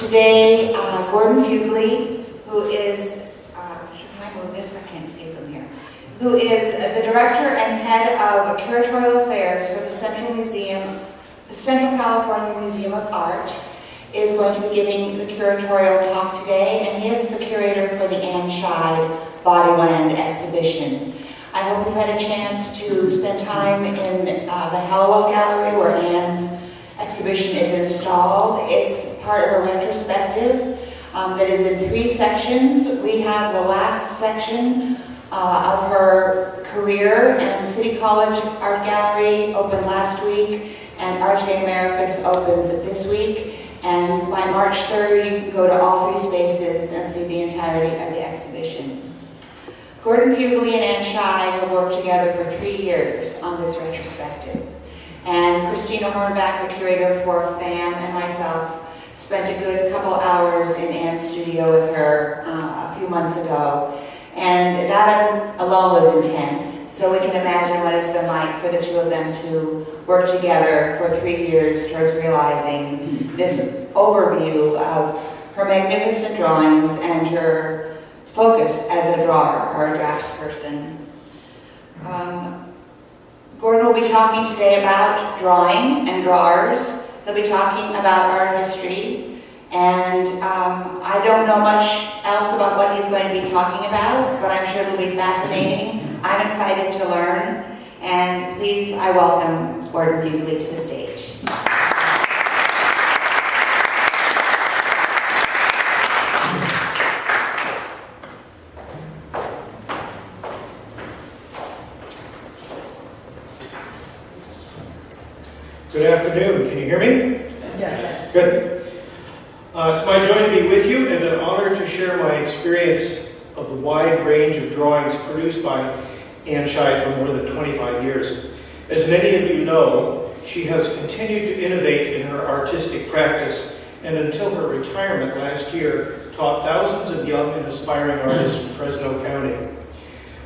Today, Gordon Fuglie, who is, can I move this? I can't see from here. Who is the director and head of Curatorial Affairs for the Central California Museum of Art, is going to be giving the curatorial talk today, and he is the curator for the Scheid Bodyland exhibition. I hope you've had a chance to spend time in the Hallowell Gallery where Anne's exhibition is installed. It's part of a retrospective that is in 3 sections. We have the last section of her career, and City College Art Gallery opened last week, and Arte Americas opens this week. And by March 3rd, you can go to all 3 spaces and see the entirety of the exhibition. Gordon Fuglie and Anne Scheid have worked together for 3 years on this retrospective. And Christina Hornback, the curator for FAM, and myself spent a good couple hours in Anne's studio with her a few months ago. And that alone was intense. So we can imagine what it's been like for the 2 of them to work together for 3 years towards realizing this overview of her magnificent drawings and her focus as a drawer or a draftsperson. Gordon will be talking today about drawing and drawers. He'll be talking about art history. And I don't know much else about what he's going to be talking about, but I'm sure it'll be fascinating. I'm excited to learn. And please, I welcome Gordon Fuglie to the stage. Good afternoon. Can you hear me? Yes. Good. It's my joy to be with you and an honor to share my experience of the wide range of drawings produced by Anne Scheid for more than 25 years. As many of you know, she has continued to innovate in her artistic practice, and until her retirement last year, taught thousands of young and aspiring artists in Fresno County.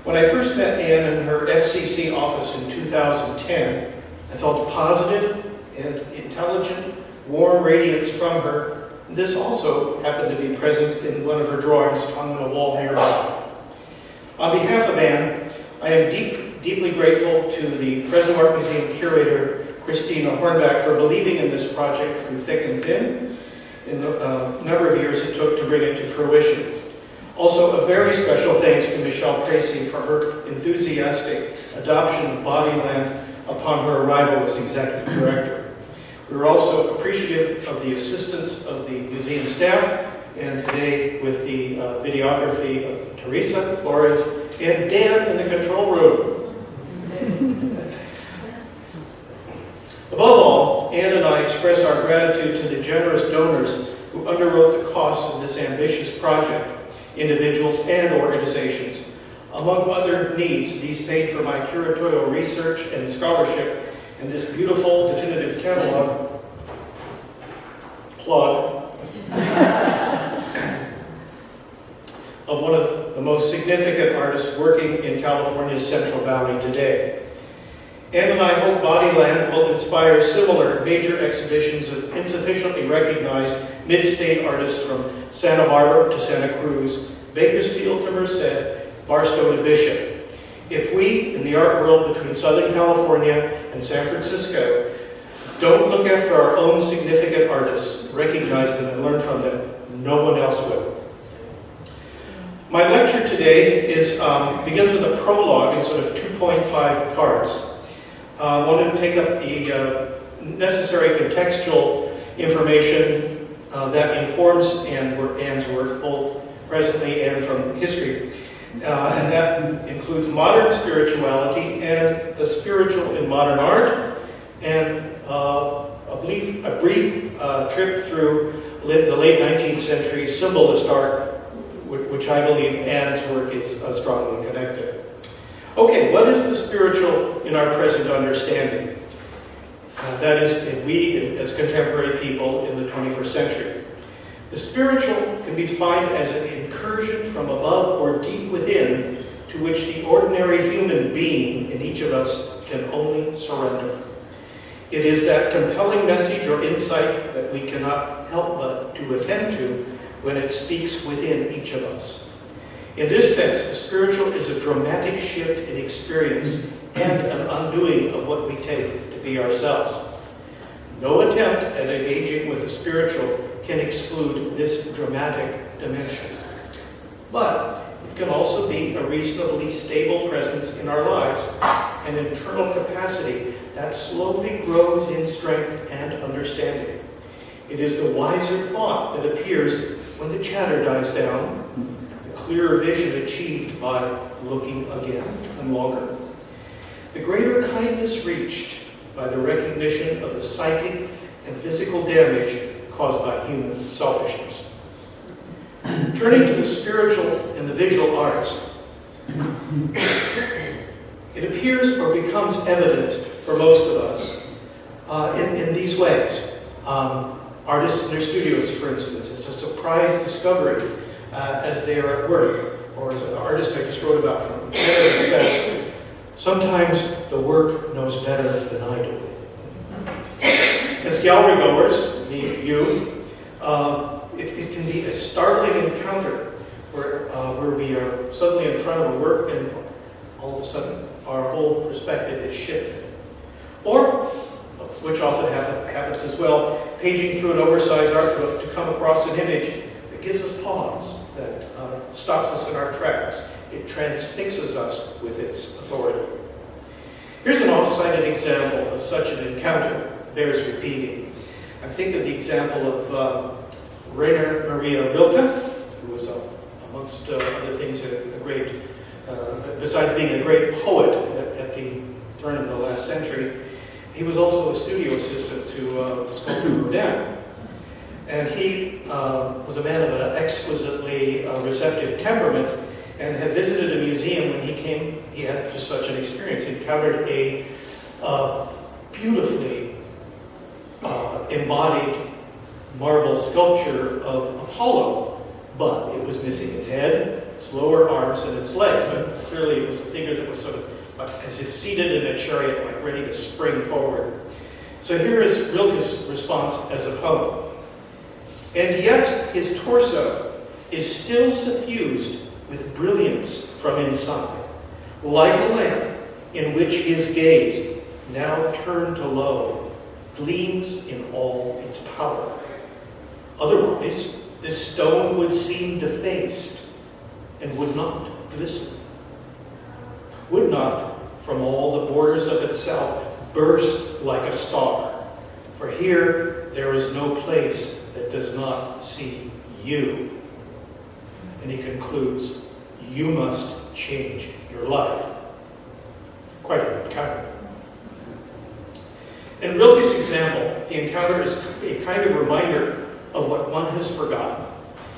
When I first met Anne in her FCC office in 2010, I felt a positive and intelligent, warm radiance from her. This also happened to be present in one of her drawings hung on the wall nearby. On behalf of Anne, I am deeply grateful to the Fresno Art Museum curator, Christina Hornback, for believing in this project through thick and thin in the number of years it took to bring it to fruition. Also, a very special thanks to Michelle Tracy for her enthusiastic adoption of Bodyland upon her arrival as executive director. We were also appreciative of the assistance of the museum staff, and today with the videography of Teresa, Flores, and Dan in the control room. Above all, Anne and I express our gratitude to the generous donors who underwrote the cost of this ambitious project, individuals and organizations. Among other needs, these paid for my curatorial research and scholarship and this beautiful definitive catalog plug of one of the most significant artists working in California's Central Valley today. Anne and I hope Bodyland will inspire similar major exhibitions of insufficiently recognized mid-state artists from Santa Barbara to Santa Cruz, Bakersfield to Merced, Barstow to Bishop. If we, in the art world between Southern California and San Francisco, don't look after our own significant artists, recognize them and learn from them, no one else will. My lecture today begins with a prologue in sort of 2.5 parts. I want to take up the necessary contextual information that informs Anne's work, both presently and from history. And that includes modern spirituality and the spiritual in modern art, and a brief trip through the late 19th century symbolist art, which I believe Anne's work is strongly connected. Okay, what is the spiritual in our present understanding? That is, we as contemporary people in the 21st century. The spiritual can be defined as an incursion from above or deep within to which the ordinary human being in each of us can only surrender. It is that compelling message or insight that we cannot help but to attend to when it speaks within each of us. In this sense, the spiritual is a dramatic shift in experience and an undoing of what we take to be ourselves. No attempt at engaging with the spiritual can exclude this dramatic dimension. But it can also be a reasonably stable presence in our lives, an internal capacity that slowly grows in strength and understanding. It is the wiser thought that appears when the chatter dies down, the clearer vision achieved by looking again and longer, the greater kindness reached by the recognition of the psychic and physical damage caused by human selfishness. Turning to the spiritual and the visual arts, it appears or becomes evident for most of us in these ways. Artists in their studios, for instance, it's a surprise discovery as they are at work. Or as an artist I just wrote about from Canada says, sometimes the work knows better than I do. As gallery goers, it can be a startling encounter where we are suddenly in front of a work and all of a sudden our whole perspective is shifted. Or, which often happens as well, paging through an oversized art book to come across an image that gives us pause, that stops us in our tracks. It transfixes us with its authority. Here's an off-cited example of such an encounter bears repeating. I think of the example of Rainer Maria Rilke, who was, amongst other things, a great, besides being a great poet at the turn of the last century, he was also a studio assistant to the sculptor Rodin. And he was a man of an exquisitely receptive temperament and had visited a museum when he came. He had just such an experience. He encountered a beautifully embodied marble sculpture of Apollo, but it was missing its head, its lower arms, and its legs. But clearly it was a figure that was sort of as if seated in a chariot, like ready to spring forward. So here is Rilke's response as a poem. And yet his torso is still suffused with brilliance from inside, like a lamp in which his gaze, now turned to low, gleams in all its power. Otherwise, this stone would seem defaced and would not glisten, would not, from all the borders of itself, burst like a star. For here there is no place that does not see you. And he concludes, you must change your life. Quite an encounter. In Rilke's example, the encounter is a kind of reminder of what one has forgotten.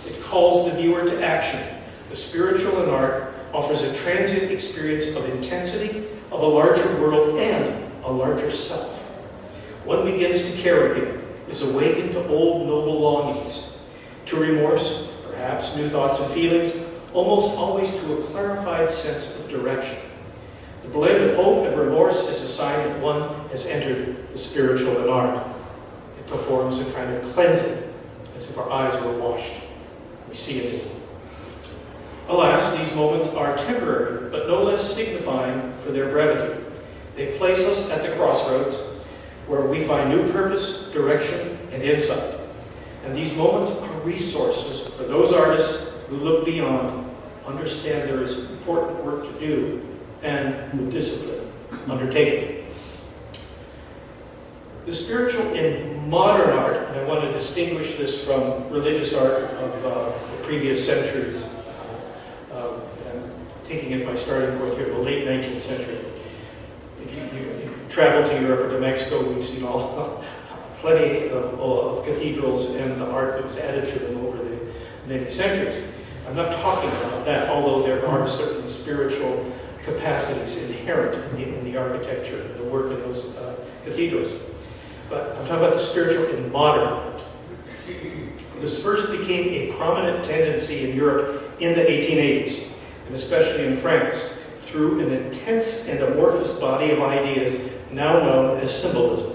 It calls the viewer to action. The spiritual in art offers a transient experience of intensity, of a larger world, and a larger self. One begins to care again, is awakened to old noble longings, to remorse, perhaps new thoughts and feelings, almost always to a clarified sense of direction. The blend of hope and remorse is a sign that one has entered the spiritual in art. It performs a kind of cleansing, as if our eyes were washed. We see it anew. Alas, these moments are temporary, but no less signifying for their brevity. They place us at the crossroads, where we find new purpose, direction, and insight. And these moments are resources for those artists who look beyond, understand there is important work to do, and with discipline undertaken. The spiritual in modern art, and I want to distinguish this from religious art of the previous centuries, and taking as my starting point here, the late 19th century. If you travel to Europe or to Mexico, we've seen plenty of cathedrals and the art that was added to them over the many centuries. I'm not talking about that, although there are certain spiritual capacities inherent in the architecture and the work of those cathedrals. But I'm talking about the spiritual in modern art. This first became a prominent tendency in Europe in the 1880s, and especially in France, through an intense and amorphous body of ideas now known as symbolism.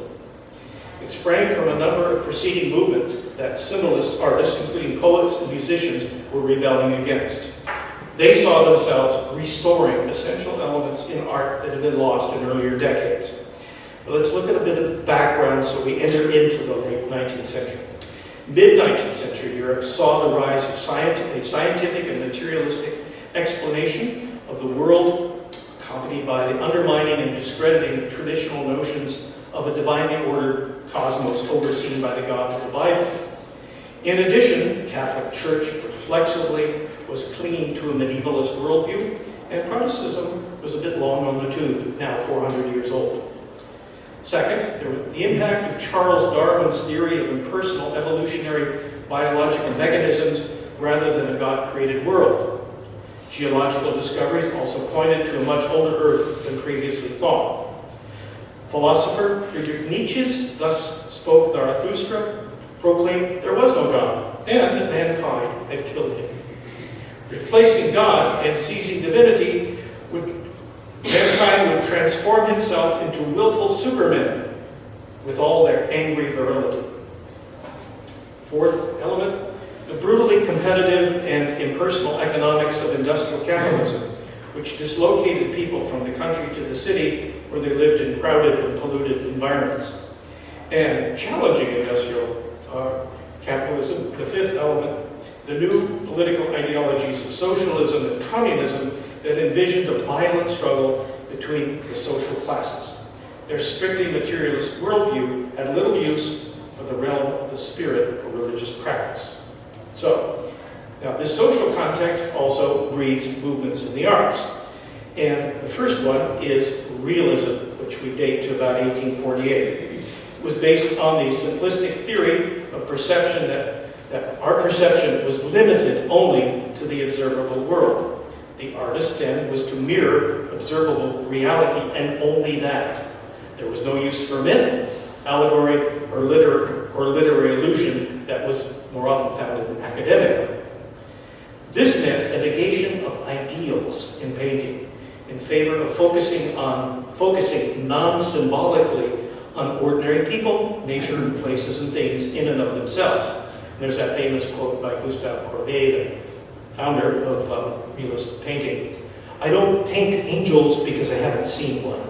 It sprang from a number of preceding movements that symbolist artists, including poets and musicians, were rebelling against. They saw themselves restoring essential elements in art that had been lost in earlier decades. But let's look at a bit of background so we enter into the late 19th century. Mid-19th century Europe saw the rise of a scientific and materialistic explanation of the world, accompanied by the undermining and discrediting of traditional notions of a divinely ordered cosmos overseen by the God of the Bible. In addition, the Catholic Church reflexively was clinging to a medievalist worldview, and Protestantism was a bit long on the tooth, now 400 years old. Second, there was the impact of Charles Darwin's theory of impersonal evolutionary biological mechanisms rather than a God-created world. Geological discoveries also pointed to a much older Earth than previously thought. Philosopher Friedrich Nietzsche thus spoke Zarathustra, proclaimed there was no God, and that mankind had killed him. Replacing God and seizing divinity, mankind would transform himself into willful supermen with all their angry virility. Fourth element, the brutally competitive and impersonal economics of industrial capitalism, which dislocated people from the country to the city where they lived in crowded and polluted environments. And challenging industrial capitalism, the fifth element, the new political ideologies of socialism and communism that envisioned a violent struggle between the social classes. Their strictly materialist worldview had little use for the realm of the spirit or religious practice. So, now this social context also breeds movements in the arts. And the first one is realism, which we date to about 1848. It was based on the simplistic theory of perception that our perception was limited only to the observable world. The artist's end was to mirror observable reality and only that. There was no use for myth, allegory, or literary illusion that was more often found in academic art. This meant a negation of ideals in painting in favor of focusing non-symbolically on ordinary people, nature, places, and things in and of themselves. And there's that famous quote by Gustave Courbet, the founder of realist painting. I don't paint angels because I haven't seen one.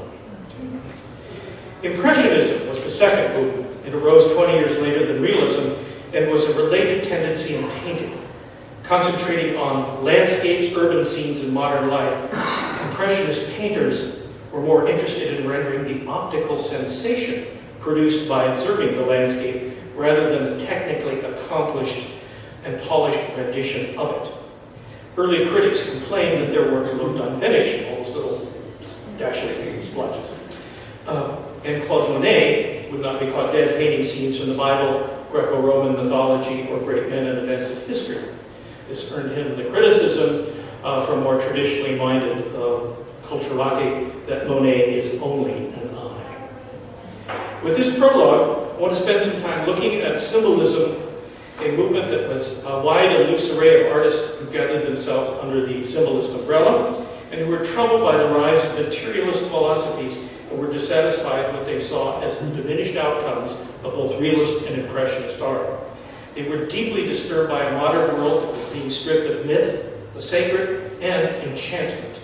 Impressionism was the second movement. It arose 20 years later than realism and was a related tendency in painting. Concentrating on landscapes, urban scenes, and modern life, Impressionist painters were more interested in rendering the optical sensation produced by observing the landscape rather than a technically accomplished and polished rendition of it. Early critics complained that their work looked unfinished, all those little dashes and splotches. And Claude Monet would not be caught dead painting scenes from the Bible, Greco-Roman mythology, or great men and events of history. This earned him the criticism from more traditionally minded culturati that Monet is only an eye. With this prologue, I want to spend some time looking at symbolism, a movement that was a wide and loose array of artists who gathered themselves under the symbolist umbrella and who were troubled by the rise of materialist philosophies and were dissatisfied with what they saw as the diminished outcomes of both realist and impressionist art. They were deeply disturbed by a modern world that was being stripped of myth, the sacred, and enchantment.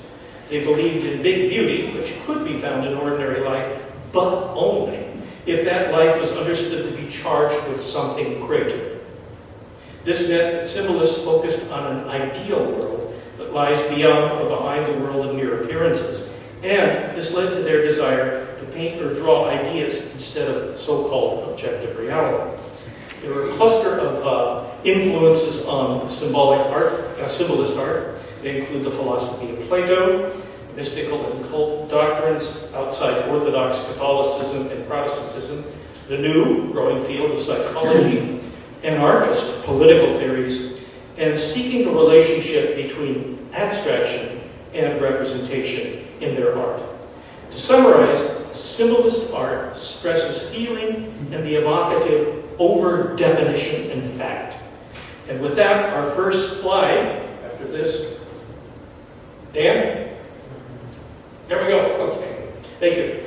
They believed in big beauty, which could be found in ordinary life, but only if that life was understood to be charged with something greater. This meant that symbolists focused on an ideal world that lies beyond or behind the world of mere appearances, and this led to their desire to paint or draw ideas instead of so-called objective reality. There were a cluster of influences on symbolic art, symbolist art. They include the philosophy of Plato, mystical and cult doctrines outside Orthodox Catholicism and Protestantism, the new growing field of psychology, anarchist political theories, and seeking the relationship between abstraction and representation in their art. To summarize, symbolist art stresses feeling and the evocative over definition and fact. And with that, our first slide, after this, Dan? There we go, okay, thank you.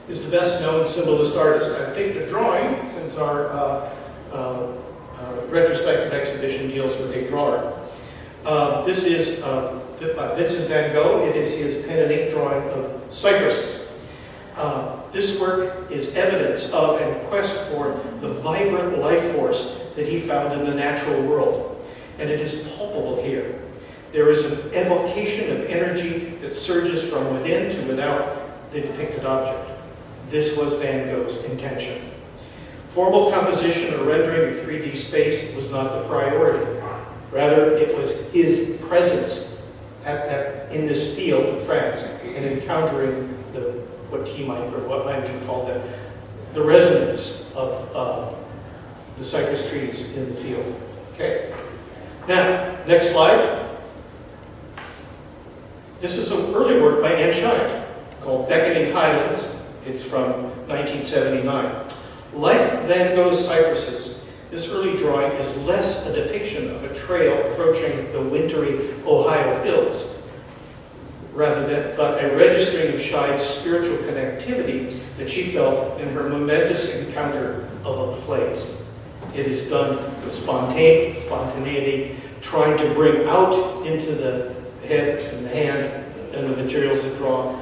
is the best-known symbolist artist. I picked a drawing since our retrospective exhibition deals with a drawer. This is by Vincent van Gogh. It is his pen and ink drawing of cypresses. This work is evidence of and quest for the vibrant life force that he found in the natural world. And it is palpable here. There is an evocation of energy that surges from within to without the depicted object. This was Van Gogh's intention. Formal composition or rendering of 3D space was not the priority. Rather, it was his presence in this field in France and encountering what might be called the resonance of the cypress trees in the field. Okay. Now, next slide. This is an early work by Scheid called Beckoning Highlands. It's from 1979. Like Van Gogh's cypresses, this early drawing is less a depiction of a trail approaching the wintry Ohio hills, but a registering of Scheid's spiritual connectivity that she felt in her momentous encounter of a place. It is done with spontaneity, trying to bring out into the head and the hand and the materials that draw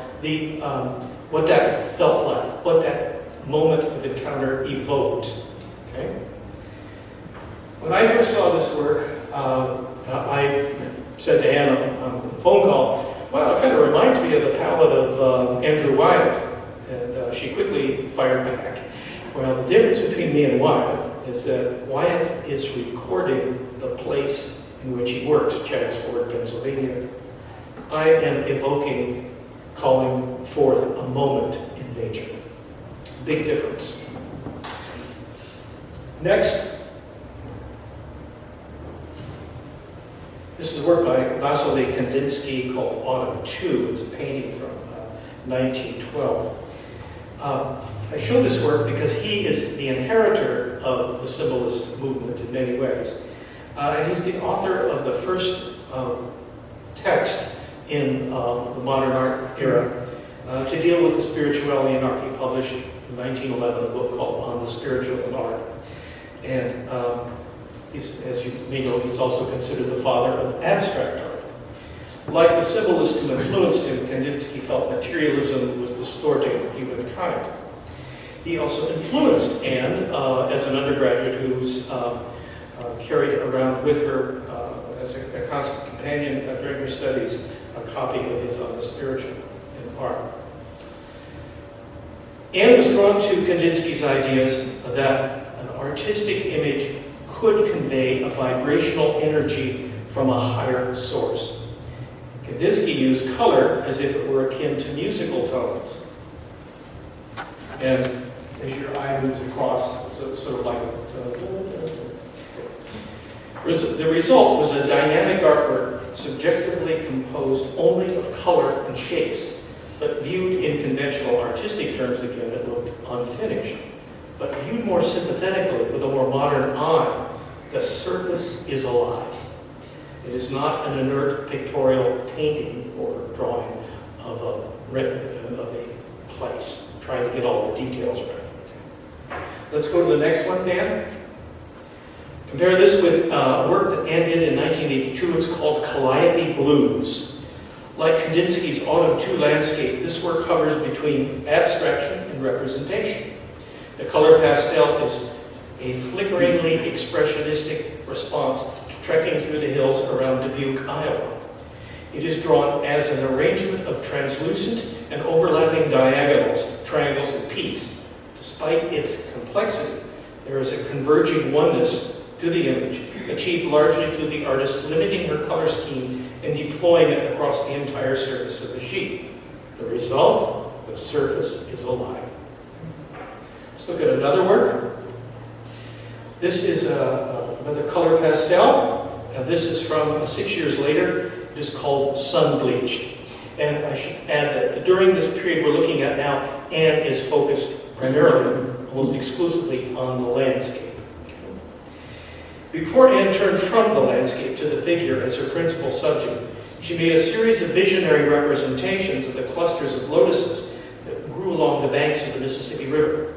what that felt like, what that moment of encounter evoked. Okay? When I first saw this work, I said to Anne on the phone call, well, it kind of reminds me of the palette of Andrew Wyeth. And she quickly fired back. Well, the difference between me and Wyeth is that Wyeth is recording the place in which he works, Chadds Ford, Pennsylvania. I am evoking, calling forth a moment in nature. Big difference. Next. This is work by Vasily Kandinsky called Autumn 2. It's a painting from 1912. I show this work because he is the inheritor of the symbolist movement in many ways. And he's the author of the first text in the modern art era to deal with the spirituality in art. He published in 1911 a book called On the Spiritual in Art. And as you may know, he's also considered the father of abstract art. Like the symbolist who influenced him, Kandinsky felt materialism was distorting humankind. He also influenced Anne as an undergraduate who's carried around with her as a constant companion during her studies a copy of his On the Spiritual in Art. Anne was drawn to Kandinsky's ideas that an artistic image could convey a vibrational energy from a higher source. Kandinsky used color as if it were akin to musical tones. And as your eye moves across, it's sort of like the result was a dynamic artwork subjectively composed only of color and shapes, but viewed in conventional artistic terms again, it looked unfinished. But viewed more sympathetically with a more modern eye, the surface is alive. It is not an inert pictorial painting or drawing of a place, trying to get all the details right. Let's go to the next one, Dan. Compare this with work that Anne did in 1982. It's called Calliope Blues. Like Kandinsky's Autumn 2 landscape, this work hovers between abstraction and representation. The color pastel is a flickeringly expressionistic response to trekking through the hills around Dubuque, Iowa. It is drawn as an arrangement of translucent and overlapping diagonals, triangles, and peaks. Despite its complexity, there is a converging oneness to the image, achieved largely through the artist limiting her color scheme and deploying it across the entire surface of the sheet. The result, the surface is alive. Let's look at another work. This is another color pastel. This is from 6 years later. It is called Sun Bleached. And I should add that during this period we're looking at now, Anne is focused primarily, almost exclusively, on the landscape. Before Anne turned from the landscape to the figure as her principal subject, she made a series of visionary representations of the clusters of lotuses that grew along the banks of the Mississippi River.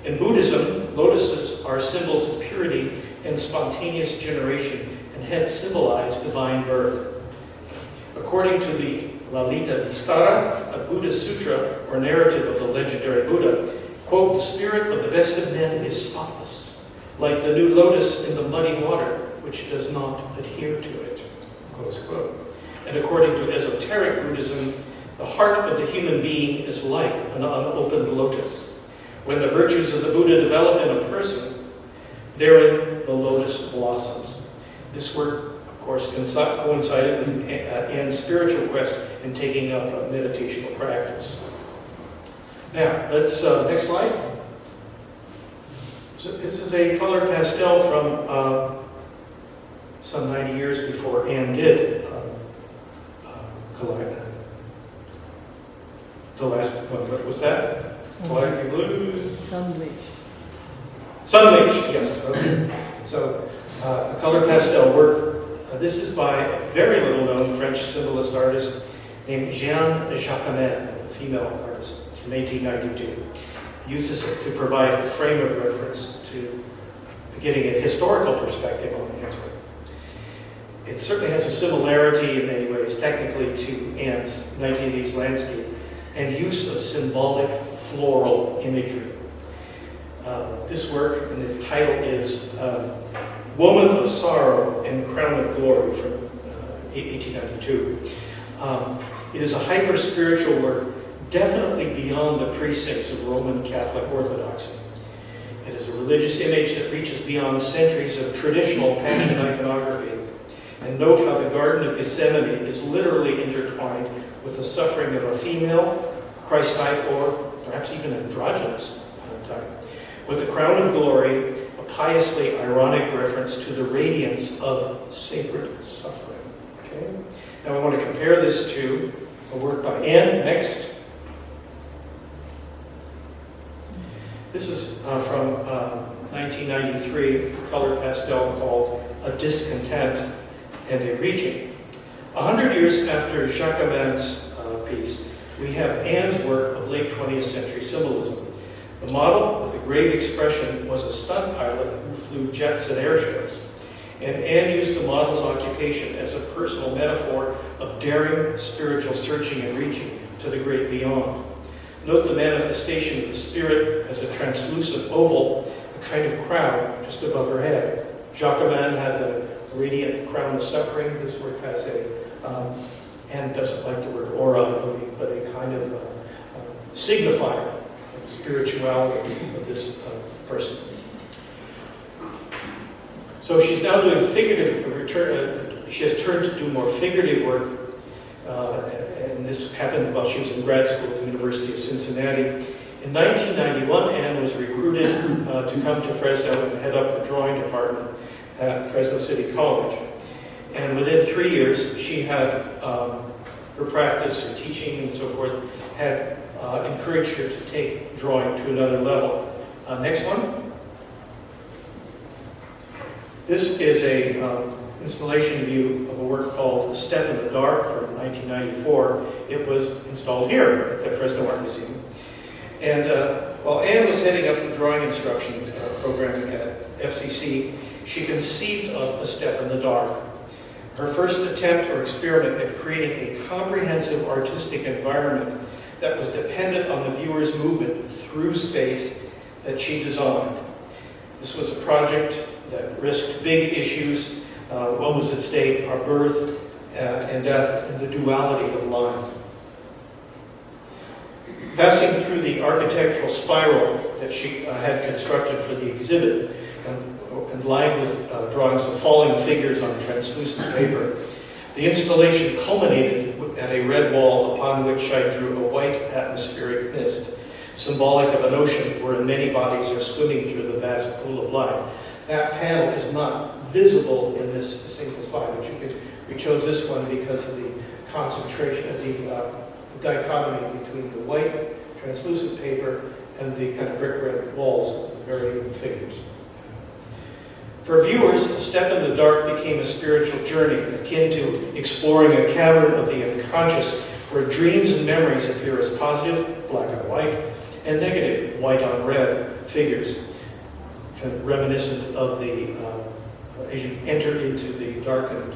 In Buddhism, lotuses are symbols of purity and spontaneous generation, and hence symbolize divine birth. According to the Lalita Vistara, a Buddhist sutra or narrative of the legendary Buddha, quote, "The spirit of the best of men is spotless, like the new lotus in the muddy water, which does not adhere to it," close quote. And according to esoteric Buddhism, the heart of the human being is like an unopened lotus. When the virtues of the Buddha develop in a person, therein the lotus blossoms. This work, of course, coincided with Anne's spiritual quest in taking up a meditational practice. Now, let's, next slide. So this is a color pastel from some 90 years before Anne did the last one. What was that? Galactic Blues? Sunbleach, yes. Okay. So, a color pastel work. This is by a very little known French symbolist artist named Jeanne Jacquemin, a female artist from 1892. Uses it to provide a frame of reference to getting a historical perspective on Anne's work. It certainly has a similarity in many ways, technically, to Anne's 1980s landscape and use of symbolic floral imagery. This work, and the title is Woman of Sorrow and Crown of Glory from 1892. It is a hyper-spiritual work, definitely beyond the precincts of Roman Catholic Orthodoxy. It is a religious image that reaches beyond centuries of traditional Passion iconography. And note how the Garden of Gethsemane is literally intertwined with the suffering of a female, Christ type, or perhaps even androgynous type. With the crown of glory, a piously ironic reference to the radiance of sacred suffering. Okay? Now I want to compare this to a work by Anne. Next. This is from 1993, a color pastel called A Discontent and a Reaching. 100 years after Jacquemin's piece, we have Anne's work of late 20th century symbolism. The model with the grave expression was a stunt pilot who flew jets and air shows. And Anne used the model's occupation as a personal metaphor of daring spiritual searching and reaching to the great beyond. Note the manifestation of the spirit as a translucent oval, a kind of crown just above her head. Jacquemin had the radiant crown of suffering. This work has Anne doesn't like the word aura, I believe, but a kind of signifier of the spirituality of this person. So she's now doing she has turned to do more figurative work, and this happened while she was in grad school at the University of Cincinnati. In 1991, Anne was recruited to come to Fresno and head up the drawing department at Fresno City College. And within 3 years, she had her practice, her teaching, and so forth, had encouraged her to take drawing to another level. Next one. This is a installation view of a work called A Step in the Dark from 1994. It was installed here at the Fresno Art Museum. And while Anne was heading up the drawing instruction programming at FCC, she conceived of A Step in the Dark. Her first attempt or experiment at creating a comprehensive artistic environment that was dependent on the viewer's movement through space that she designed. This was a project that risked big issues. What was at stake? Our birth and death and the duality of life. Passing through the architectural spiral that she had constructed for the exhibit, and lined with drawings of falling figures on translucent paper, the installation culminated at a red wall upon which I drew a white atmospheric mist, symbolic of an ocean wherein many bodies are swimming through the vast pool of life. That panel is not visible in this single slide, but we chose this one because of the concentration of the dichotomy between the white translucent paper and the kind of brick red walls of the varying figures. For viewers, A Step in the Dark became a spiritual journey akin to exploring a cavern of the unconscious where dreams and memories appear as positive, black on white, and negative, white on red figures, kind of reminiscent of the, as you enter into the darkened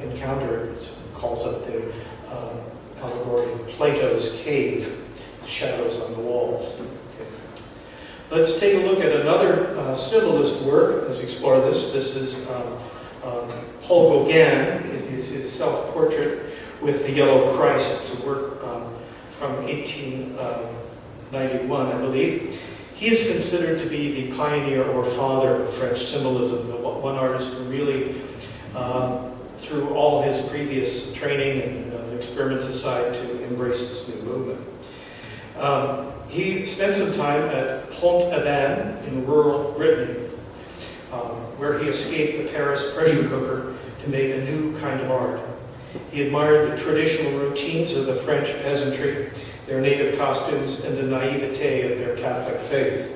encounter, it calls up the allegory of Plato's cave, shadows on the walls. Okay. Let's take a look at another symbolist work as we explore this. This is Paul Gauguin. It is his self-portrait with the Yellow Christ. It's a work from 1891, I believe. He is considered to be the pioneer or father of French symbolism, the one artist who really, through all his previous training and experiments aside, to embrace this new movement. He spent some time at Pont-Aven in rural Brittany, where he escaped the Paris pressure cooker to make a new kind of art. He admired the traditional routines of the French peasantry, their native costumes, and the naivete of their Catholic faith.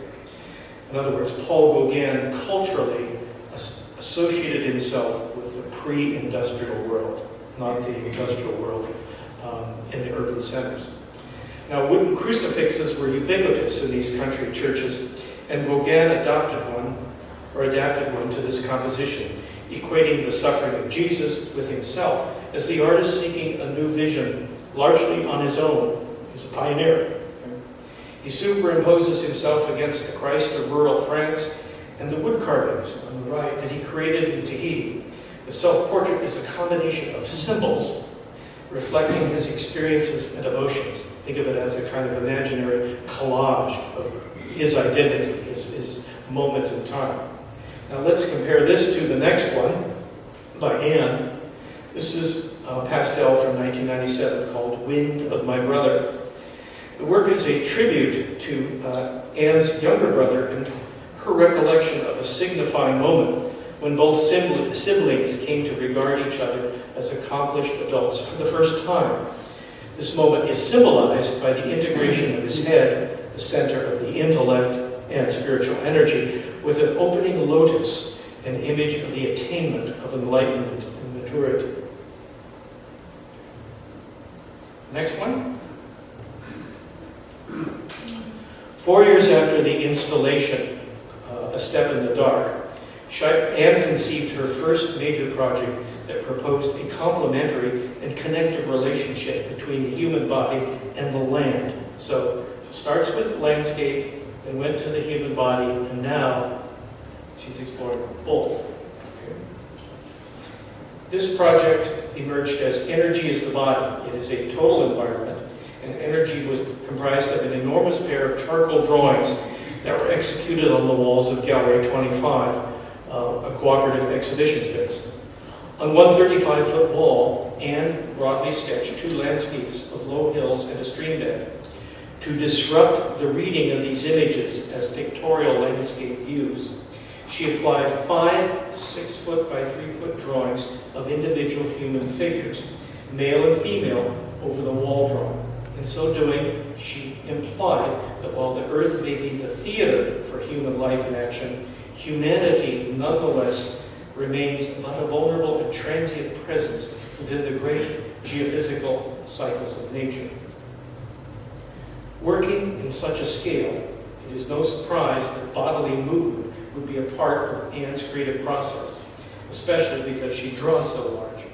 In other words, Paul Gauguin culturally associated himself with the pre-industrial world, not the industrial world in the urban centers. Now, wooden crucifixes were ubiquitous in these country churches, and Gauguin adapted one to this composition, equating the suffering of Jesus with himself as the artist seeking a new vision, largely on his own. He's a pioneer. He superimposes himself against the Christ of rural France and the wood carvings on the right that he created in Tahiti. The self-portrait is a combination of symbols reflecting his experiences and emotions. Think of it as a kind of imaginary collage of his identity, his moment in time. Now let's compare this to the next one by Anne. This is a pastel from 1997 called Wind of My Brother. The work is a tribute to Anne's younger brother and her recollection of a signifying moment when both siblings came to regard each other as accomplished adults for the first time. This moment is symbolized by the integration of his head, the center of the intellect and spiritual energy, with an opening lotus, an image of the attainment of enlightenment and maturity. Next one. 4 years after the installation, A Step in the Dark, Anne conceived her first major project that proposed a complementary and connective relationship between the human body and the land. So it starts with landscape, then went to the human body, and now she's exploring both. Okay. This project emerged as Energy is the Body. It is a total environment, and energy was comprised of an enormous pair of charcoal drawings that were executed on the walls of Gallery 25, a cooperative exhibition space. On one 35-foot wall, Anne broadly sketched two landscapes of low hills and a stream bed. To disrupt the reading of these images as pictorial landscape views, she applied 5 6-foot by 3-foot drawings of individual human figures, male and female, over the wall drawing. In so doing, she implied that while the earth may be the theater for human life and action, humanity nonetheless remains but a vulnerable and transient presence within the great geophysical cycles of nature. Working in such a scale, it is no surprise that bodily movement would be a part of Anne's creative process, especially because she draws so large.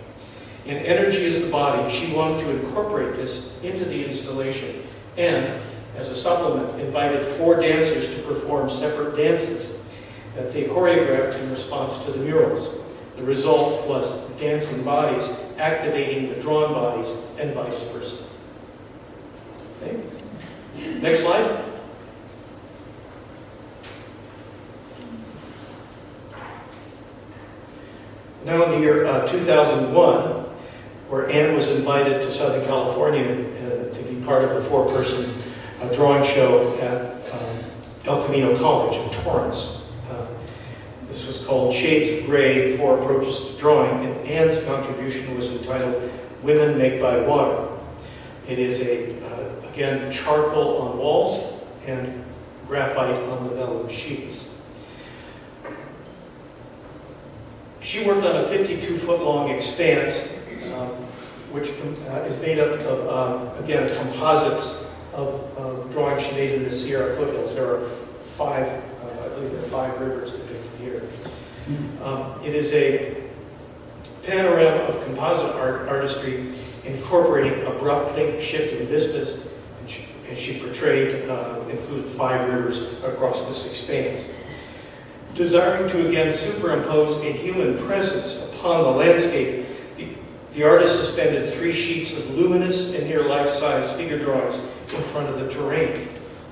In Energy is the Body, she wanted to incorporate this into the installation and, as a supplement, invited 4 dancers to perform separate dances that they choreographed in response to the murals. The result was dancing bodies activating the drawn bodies and vice versa. Okay. Next slide. Now in the year 2001, where Anne was invited to Southern California to be part of a 4-person drawing show at El Camino College in Torrance. This was called Shades of Gray, 4 Approaches to Drawing, and Anne's contribution was entitled Women Make by Water. It is again, charcoal on walls and graphite on the vellum sheets. She worked on a 52-foot long expanse which is made up of, again, composites of drawings she made in the Sierra foothills. There are five, I believe there are 5 rivers depicted here. It is a panorama of composite artistry incorporating abruptly shifting vistas, and she portrayed, included 5 rivers across this expanse. Desiring to again superimpose a human presence upon the landscape, the artist suspended 3 sheets of luminous and near life-size figure drawings in front of the terrain.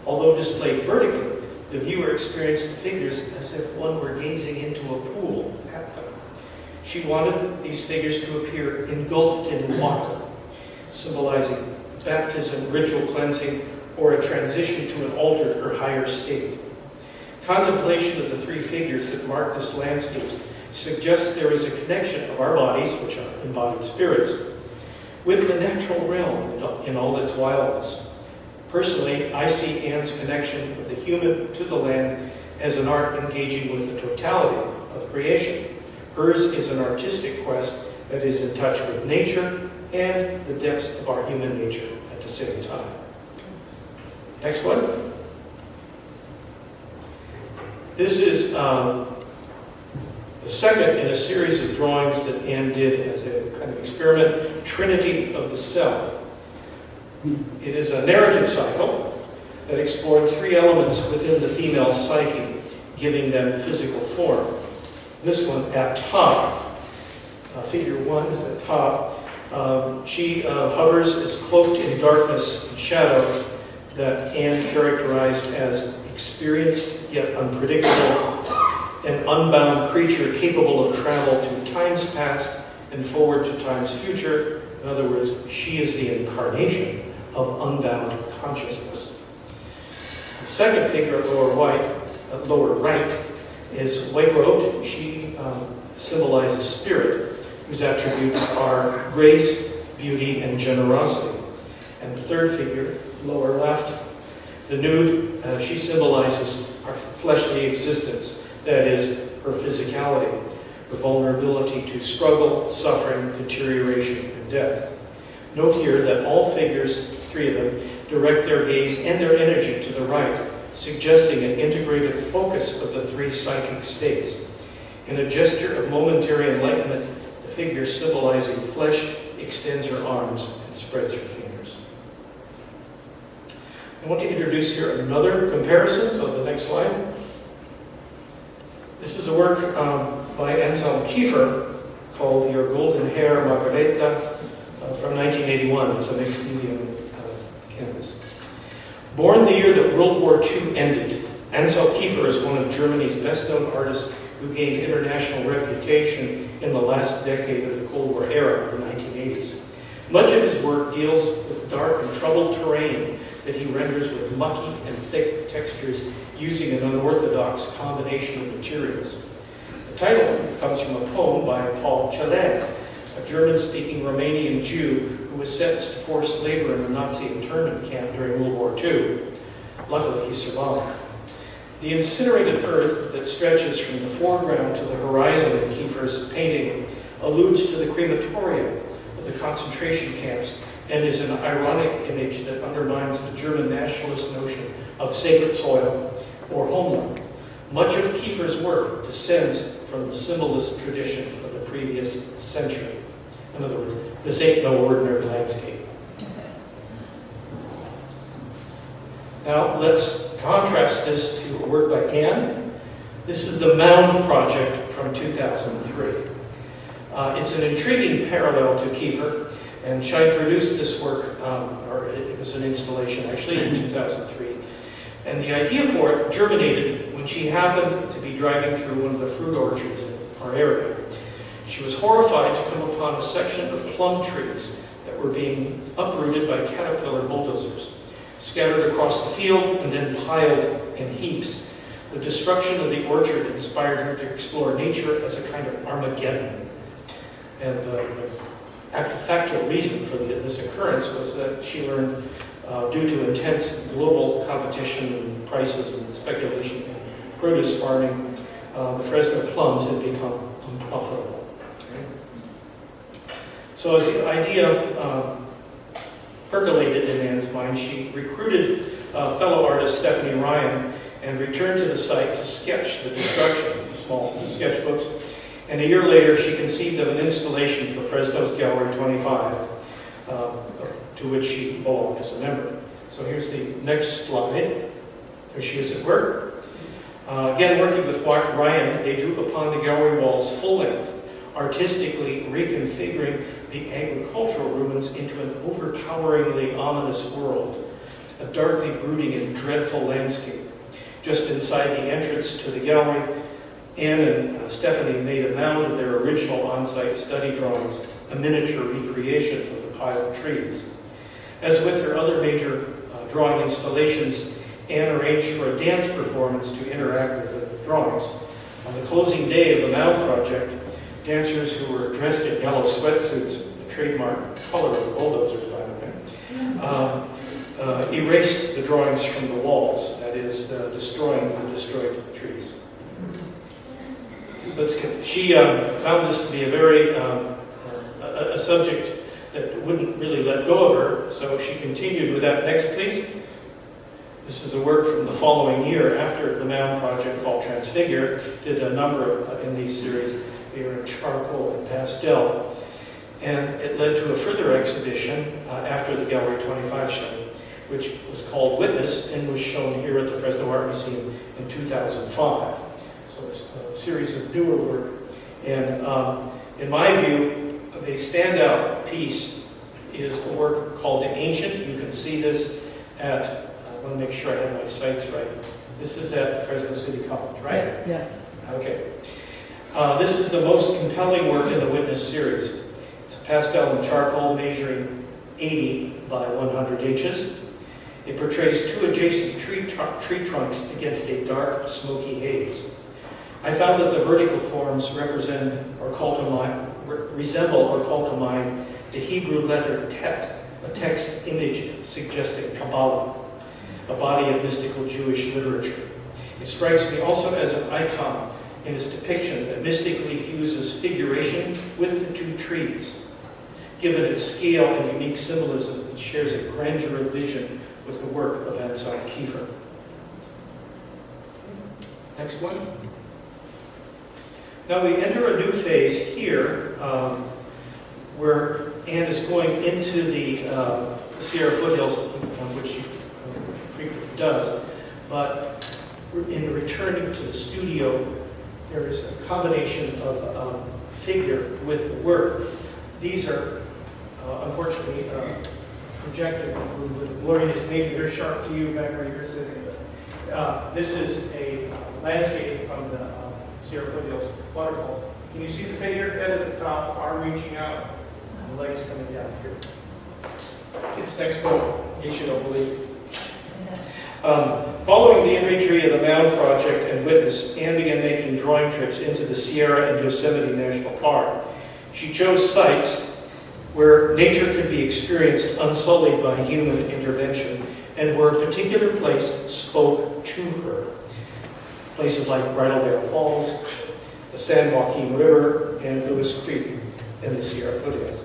Although displayed vertically, the viewer experienced the figures as if one were gazing into a pool at them. She wanted these figures to appear engulfed in water, symbolizing baptism, ritual cleansing, or a transition to an altered or higher state. Contemplation of the 3 figures that mark this landscape suggests there is a connection of our bodies, which are embodied spirits, with the natural realm in all its wildness. Personally, I see Anne's connection of the human to the land as an art engaging with the totality of creation. Hers is an artistic quest that is in touch with nature and the depths of our human nature at the same time. Next one. This is the second in a series of drawings that Anne did as a kind of experiment, Trinity of the Self. It is a narrative cycle that explored 3 elements within the female psyche, giving them physical form. This one at top, figure 1 is at top. She hovers, is cloaked in darkness and shadow that Anne characterized as experienced yet unpredictable, an unbound creature capable of travel to times past and forward to times future. In other words, she is the incarnation of unbound consciousness. The second figure at lower right is white-robed. She symbolizes spirit, whose attributes are grace, beauty, and generosity. And the third figure, lower left, the nude, she symbolizes our fleshly existence, that is, her physicality, her vulnerability to struggle, suffering, deterioration, and death. Note here that all figures, 3 of them, direct their gaze and their energy to the right, suggesting an integrated focus of the 3 psychic states. In a gesture of momentary enlightenment, the figure symbolizing flesh extends her arms and spreads her fingers. I want to introduce here another comparison, so the next slide. This is a work by Anselm Kiefer called Your Golden Hair, Margareta, from 1981. It's a mixed medium canvas. Born the year that World War II ended, Anselm Kiefer is one of Germany's best-known artists who gained international reputation in the last decade of the Cold War era, the 1980s. Much of his work deals with dark and troubled terrain that he renders with mucky and thick textures using an unorthodox combination of materials. The title comes from a poem by Paul Celan, a German-speaking Romanian Jew who was sentenced to forced labor in a Nazi internment camp during World War II. Luckily, he survived. The incinerated earth that stretches from the foreground to the horizon in Kiefer's painting alludes to the crematorium of the concentration camps and is an ironic image that undermines the German nationalist notion of sacred soil or homeland. Much of Kiefer's work descends from the symbolist tradition of the previous century. In other words, this ain't no ordinary landscape. Now let's contrast this to a work by Anne. This is the Mound Project from 2003. It's an intriguing parallel to Kiefer, and Scheid produced this work, or it was an installation actually in 2003. And the idea for it germinated when she happened to be driving through one of the fruit orchards in our area. She was horrified to come upon a section of plum trees that were being uprooted by caterpillar bulldozers, scattered across the field and then piled in heaps. The destruction of the orchard inspired her to explore nature as a kind of Armageddon. And the factual reason for this occurrence was that she learned, due to intense global competition and prices and speculation in produce farming, the Fresno plums had become unprofitable. So as the idea percolated in Anne's mind, she recruited fellow artist Stephanie Ryan and returned to the site to sketch the destruction, small sketchbooks. And a year later, she conceived of an installation for Fresno's Gallery 25, to which she belonged as a member. So here's the next slide. There she is at work. Again, working with Ryan, they drew upon the gallery walls full length, artistically reconfiguring the agricultural ruins into an overpoweringly ominous world, a darkly brooding and dreadful landscape. Just inside the entrance to the gallery, Anne and Stephanie made a mound of their original on-site study drawings, a miniature recreation of the pile of trees. As with her other major drawing installations, Anne arranged for a dance performance to interact with the drawings. On the closing day of the mound project, dancers who were dressed in yellow sweatsuits, the trademark color of the bulldozers, by the way, erased the drawings from the walls, that is, destroying the destroyed trees. She found this to be a very a subject that wouldn't really let go of her, so she continued with that. Next, please. This is a work from the following year after the mound project called Transfigure. Did a number in these series. They were in charcoal and pastel. And it led to a further exhibition after the Gallery 25 show, which was called Witness and was shown here at the Fresno Art Museum in 2005. So it's a series of newer work. And in my view, the standout piece is a work called The Ancient. You can see this at, I want to make sure I have my sites right. This is at Fresno City College, right? Yes. Okay. This is the most compelling work in the Witness series. It's a pastel and charcoal measuring 80 by 100 inches. It portrays two adjacent tree trunks against a dark, smoky haze. I found that the vertical forms resemble or call to mind the Hebrew letter Tet, a text image suggesting Kabbalah, a body of mystical Jewish literature. It strikes me also as an icon in its depiction that mystically fuses figuration with the two trees. Given its scale and unique symbolism, it shares a grandeur of vision with the work of Ansel Kiefer. Next one. Now we enter a new phase here where Anne is going into the Sierra foothills, on which she frequently does, but in returning to the studio, there is a combination of figure with work. These are, unfortunately, projected with the blurriness maybe very sharp to you back where you're sitting. But this is a landscape from the Sierra foothills waterfalls. Can you see the figure head at the top, arm reaching out, and the legs coming down here? It's next to, in case you don't believe. Following the imagery of the Mound Project and Witness, Anne began making drawing trips into the Sierra and Yosemite National Park. She chose sites where nature could be experienced unsullied by human intervention and where a particular place spoke to her. Places like Bridal Veil Falls, the San Joaquin River, and Lewis Creek in the Sierra foothills.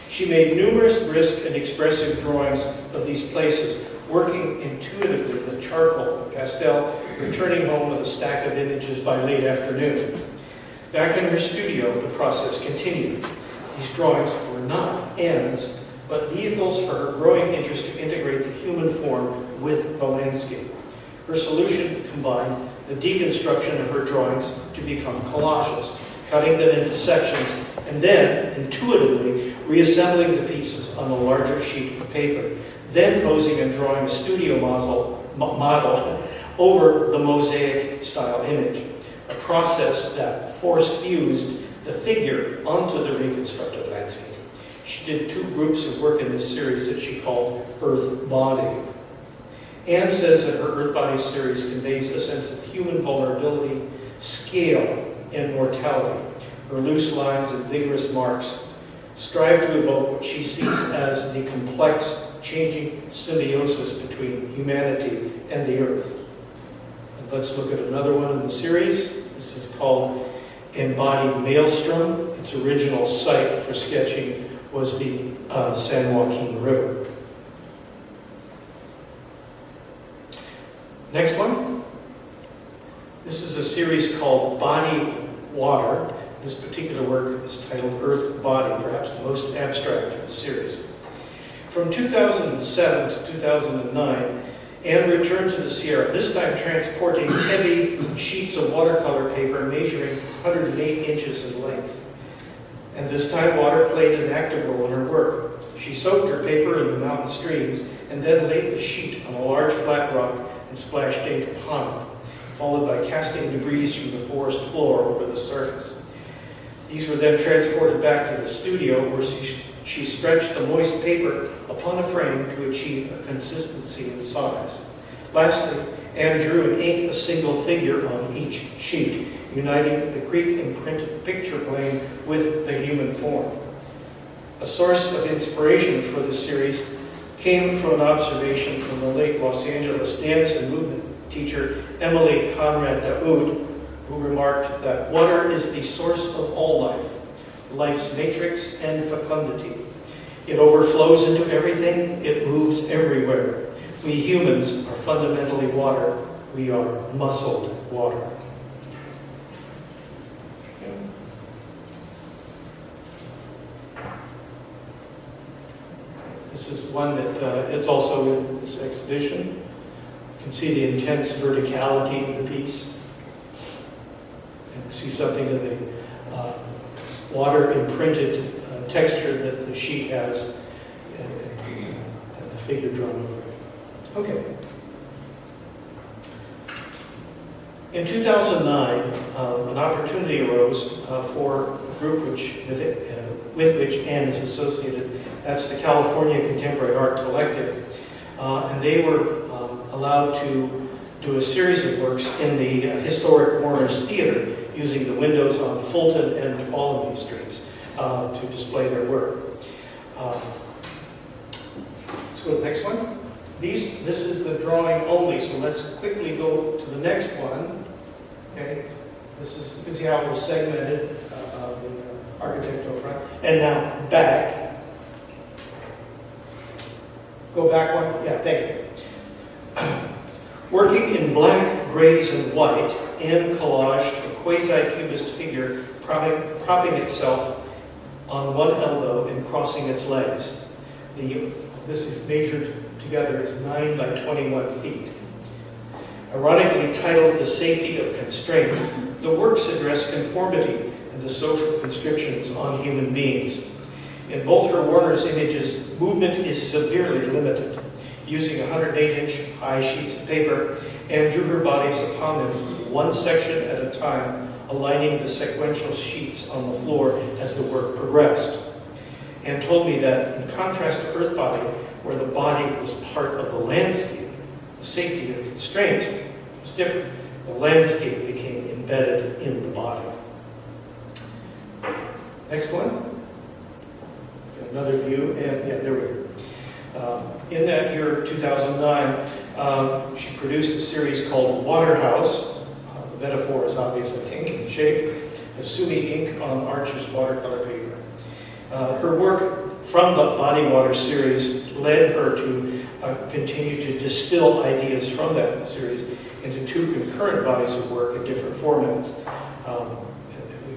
She made numerous brisk and expressive drawings of these places, working intuitively with charcoal and pastel, returning home with a stack of images by late afternoon. Back in her studio, the process continued. These drawings were not ends, but vehicles for her growing interest to integrate the human form with the landscape. Her solution combined the deconstruction of her drawings to become collages, cutting them into sections, and then, intuitively, reassembling the pieces on a larger sheet of paper, then posing and drawing a studio model over the mosaic-style image, a process that force-fused the figure onto the reconstructed landscape. She did two groups of work in this series that she called Earth Body. Anne says that her Earth Body series conveys a sense of human vulnerability, scale, and mortality. Her loose lines and vigorous marks strive to evoke what she sees as the complex, changing symbiosis between humanity and the Earth. And let's look at another one in the series. This is called Embodied Maelstrom. Its original site for sketching was the San Joaquin River. Next one. This is a series called Body Water. This particular work is titled Earth Body, perhaps the most abstract of the series. From 2007 to 2009, Anne returned to the Sierra, this time transporting heavy sheets of watercolor paper measuring 108 inches in length. And this time water played an active role in her work. She soaked her paper in the mountain streams and then laid the sheet on a large flat rock and splashed ink upon it, followed by casting debris from the forest floor over the surface. These were then transported back to the studio where she stretched the moist paper upon a frame to achieve a consistency in size. Lastly, Anne drew in ink a single figure on each sheet, uniting the Greek imprinted picture plane with the human form. A source of inspiration for the series came from an observation from the late Los Angeles dance and movement teacher Emily Conrad Daoud, who remarked that water is the source of all life, life's matrix and fecundity. It overflows into everything, it moves everywhere. We humans are fundamentally water. We are muscled water. This is one that it's also in this exhibition. You can see the intense verticality of the piece. And see something of the water imprinted texture that the sheet has and the figure drawn over it. Okay. In 2009, an opportunity arose for a group with which Anne is associated. That's the California Contemporary Art Collective. And they were allowed to do a series of works in the historic Warner's Theater using the windows on Fulton and Tuolumne Streets to display their work. Let's go to the next one. This is the drawing only, so let's quickly go to the next one. Okay, this is, you can see how it was segmented, the architectural front. And now back. Go back one. Yeah, thank you. Working in black, grays, and white, Anne collaged a quasi-cubist figure propping itself on one elbow and crossing its legs. This is measured together as 9 by 21 feet. Ironically titled The Safety of Constraint, the works address conformity and the social constrictions on human beings. In both her Warner's images, movement is severely limited. Using 108-inch high sheets of paper, Anne drew her bodies upon them, one section at a time, aligning the sequential sheets on the floor as the work progressed. Anne told me that, in contrast to Earth Body, where the body was part of the landscape, the safety of constraint was different. The landscape became embedded in the body. Next one. Another view, and yeah, there we go. In that year, 2009, she produced a series called Waterhouse. The metaphor is obvious, I think, in shape. Sumi ink on Archer's watercolor paper. Her work from the Body Water series led her to continue to distill ideas from that series into two concurrent bodies of work in different formats.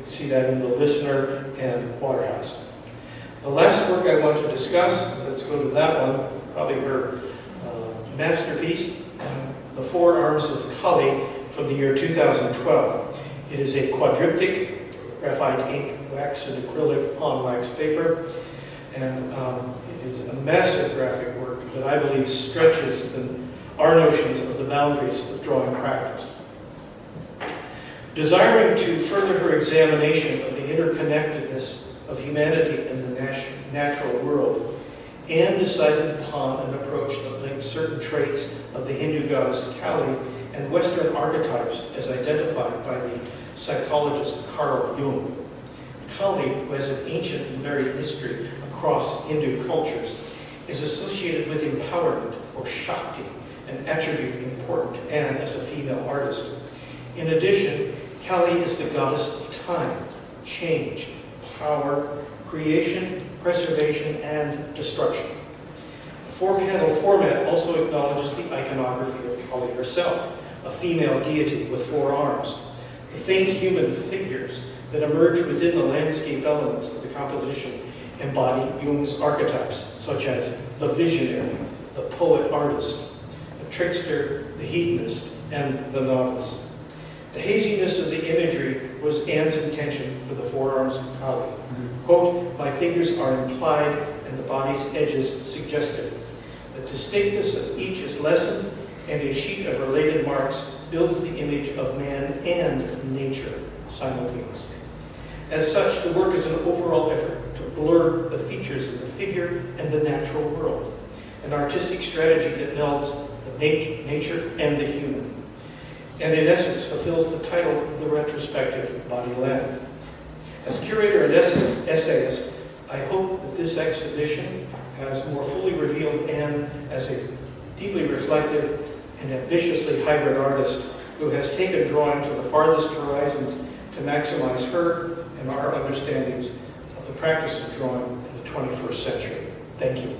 We see that in The Listener and Waterhouse. The last work I want to discuss, let's go to that one, probably her masterpiece, The Four Arms of Kali from the year 2012. It is a quadriptych, graphite ink, wax and acrylic on wax paper, and it is a massive graphic work that I believe stretches our notions of the boundaries of drawing practice. Desiring to further her examination of the interconnectedness of humanity and the natural world, Anne decided upon an approach that linked certain traits of the Hindu goddess Kali and Western archetypes as identified by the psychologist Carl Jung. Kali, who has an ancient and varied history across Hindu cultures, is associated with empowerment, or Shakti, an attribute important to Anne as a female artist. In addition, Kali is the goddess of time, change, power, creation, preservation, and destruction. The four-panel format also acknowledges the iconography of Kali herself, a female deity with 4 arms. The faint human figures that emerge within the landscape elements of the composition embody Jung's archetypes, such as the visionary, the poet-artist, the trickster, the hedonist, and the novice. The haziness of the imagery was Anne's intention for the 4 arms of Kali. Quote, "My figures are implied and the body's edges suggested. The distinctness of each is lessened, and a sheet of related marks builds the image of man and nature simultaneously. As such, the work is an overall effort to blur the features of the figure and the natural world, an artistic strategy that melds the nature and the human, and in essence fulfills the title of the retrospective Bodyland. As curator and essayist, I hope that this exhibition has more fully revealed Anne as a deeply reflective and ambitiously hybrid artist who has taken drawing to the farthest horizons to maximize her and our understandings of the practice of drawing in the 21st century. Thank you.